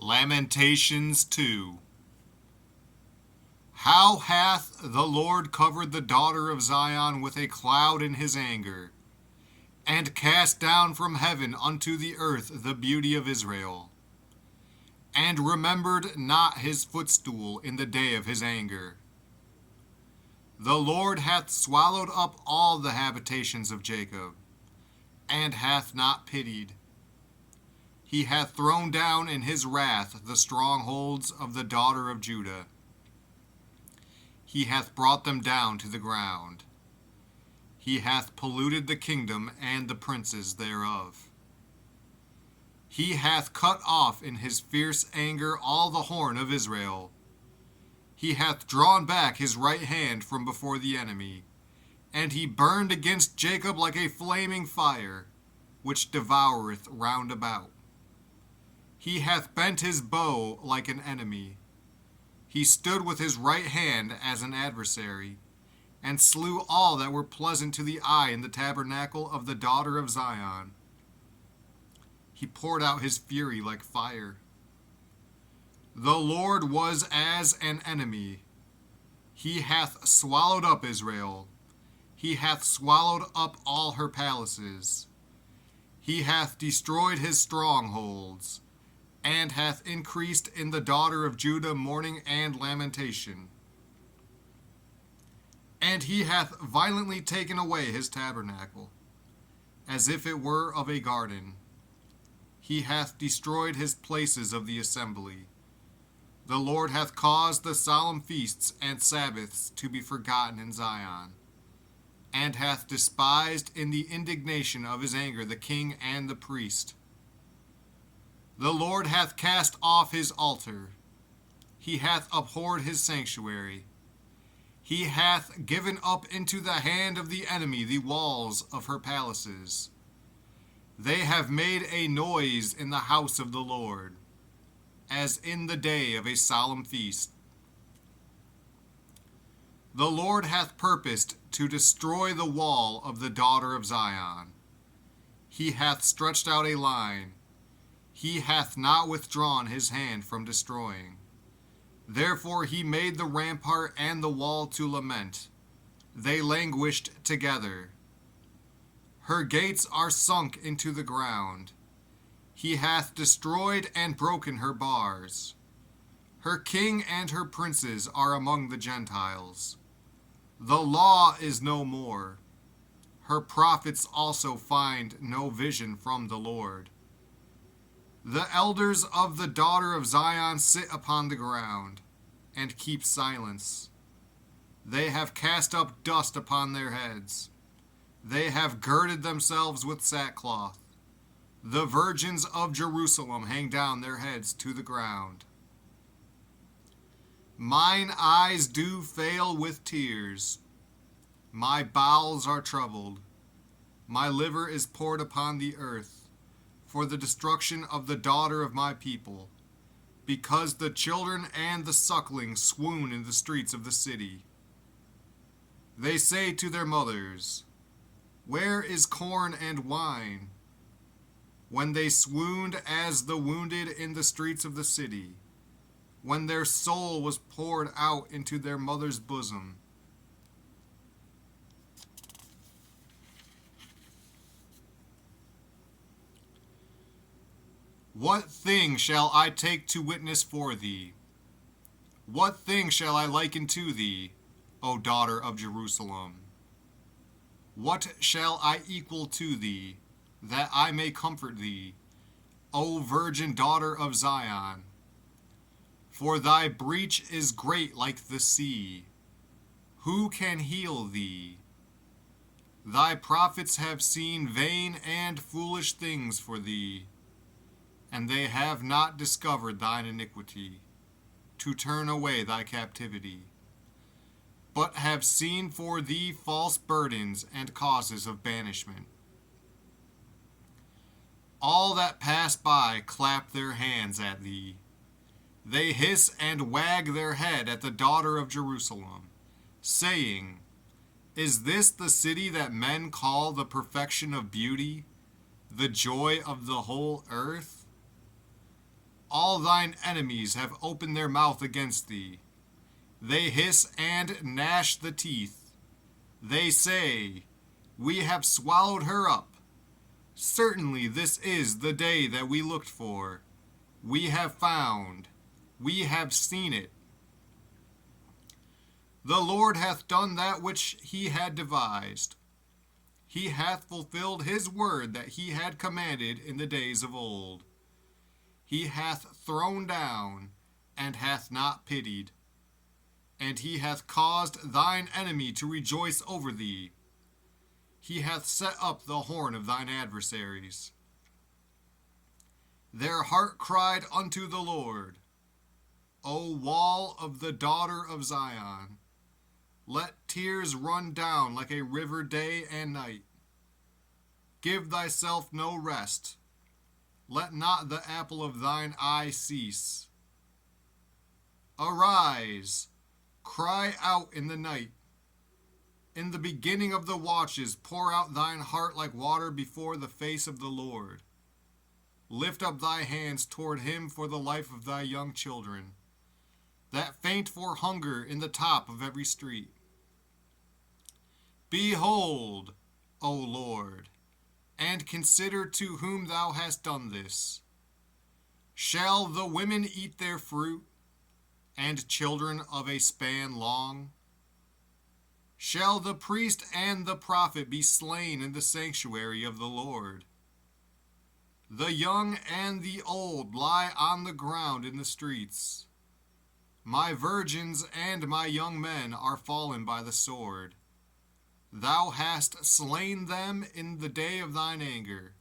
Lamentations 2. How hath the Lord covered the daughter of Zion with a cloud in his anger, and cast down from heaven unto the earth the beauty of Israel, and remembered not his footstool in the day of his anger. The Lord hath swallowed up all the habitations of Jacob, and hath not pitied. He hath thrown down in his wrath the strongholds of the daughter of Judah. He hath brought them down to the ground. He hath polluted the kingdom and the princes thereof. He hath cut off in his fierce anger all the horn of Israel. He hath drawn back his right hand from before the enemy, and he burned against Jacob like a flaming fire, which devoureth round about. He hath bent his bow like an enemy. He stood with his right hand as an adversary, and slew all that were pleasant to the eye in the tabernacle of the daughter of Zion. He poured out his fury like fire. The Lord was as an enemy. He hath swallowed up Israel. He hath swallowed up all her palaces. He hath destroyed his strongholds, and hath increased in the daughter of Judah mourning and lamentation. And he hath violently taken away his tabernacle, as if it were of a garden. He hath destroyed his places of the assembly. The Lord hath caused the solemn feasts and Sabbaths to be forgotten in Zion, and hath despised in the indignation of his anger the king and the priest. The Lord hath cast off his altar. He hath abhorred his sanctuary. He hath given up into the hand of the enemy the walls of her palaces. They have made a noise in the house of the Lord, as in the day of a solemn feast. The Lord hath purposed to destroy the wall of the daughter of Zion. He hath stretched out a line. He hath not withdrawn his hand from destroying. Therefore he made the rampart and the wall to lament. They languished together. Her gates are sunk into the ground. He hath destroyed and broken her bars. Her king and her princes are among the Gentiles. The law is no more. Her prophets also find no vision from the Lord. The elders of the daughter of Zion sit upon the ground, and keep silence. They have cast up dust upon their heads. They have girded themselves with sackcloth. The virgins of Jerusalem hang down their heads to the ground. Mine eyes do fail with tears. My bowels are troubled. My liver is poured upon the earth, for the destruction of the daughter of my people, because the children and the sucklings swoon in the streets of the city. They say to their mothers, "Where is corn and wine?" When they swooned as the wounded in the streets of the city, when their soul was poured out into their mother's bosom. What thing shall I take to witness for thee? What thing shall I liken to thee, O daughter of Jerusalem? What shall I equal to thee, that I may comfort thee, O virgin daughter of Zion? For thy breach is great like the sea. Who can heal thee? Thy prophets have seen vain and foolish things for thee, and they have not discovered thine iniquity, to turn away thy captivity, but have seen for thee false burdens and causes of banishment. All that pass by clap their hands at thee. They hiss and wag their head at the daughter of Jerusalem, saying, "Is this the city that men call the perfection of beauty, the joy of the whole earth?" All thine enemies have opened their mouth against thee. They hiss and gnash the teeth. They say, We have swallowed her up. Certainly this is the day that we looked for. We have found. We have seen it. The Lord hath done that which he had devised. He hath fulfilled his word that he had commanded in the days of old. He hath thrown down, and hath not pitied. And he hath caused thine enemy to rejoice over thee. He hath set up the horn of thine adversaries. Their heart cried unto the Lord, O wall of the daughter of Zion. Let tears run down like a river day and night. Give thyself no rest. Let not the apple of thine eye cease. Arise, cry out in the night. In the beginning of the watches, pour out thine heart like water before the face of the Lord. Lift up thy hands toward him for the life of thy young children, that faint for hunger in the top of every street. Behold, O Lord, and consider to whom thou hast done this. Shall the women eat their fruit, and children of a span long? Shall the priest and the prophet be slain in the sanctuary of the Lord? The young and the old lie on the ground in the streets. My virgins and my young men are fallen by the sword. Thou hast slain them in the day of thine anger.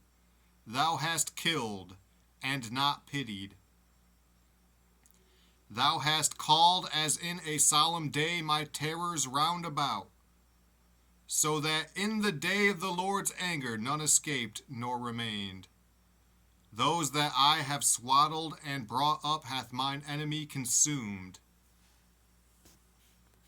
Thou hast killed and not pitied. Thou hast called as in a solemn day my terrors round about, so that in the day of the Lord's anger none escaped nor remained. Those that I have swaddled and brought up hath mine enemy consumed.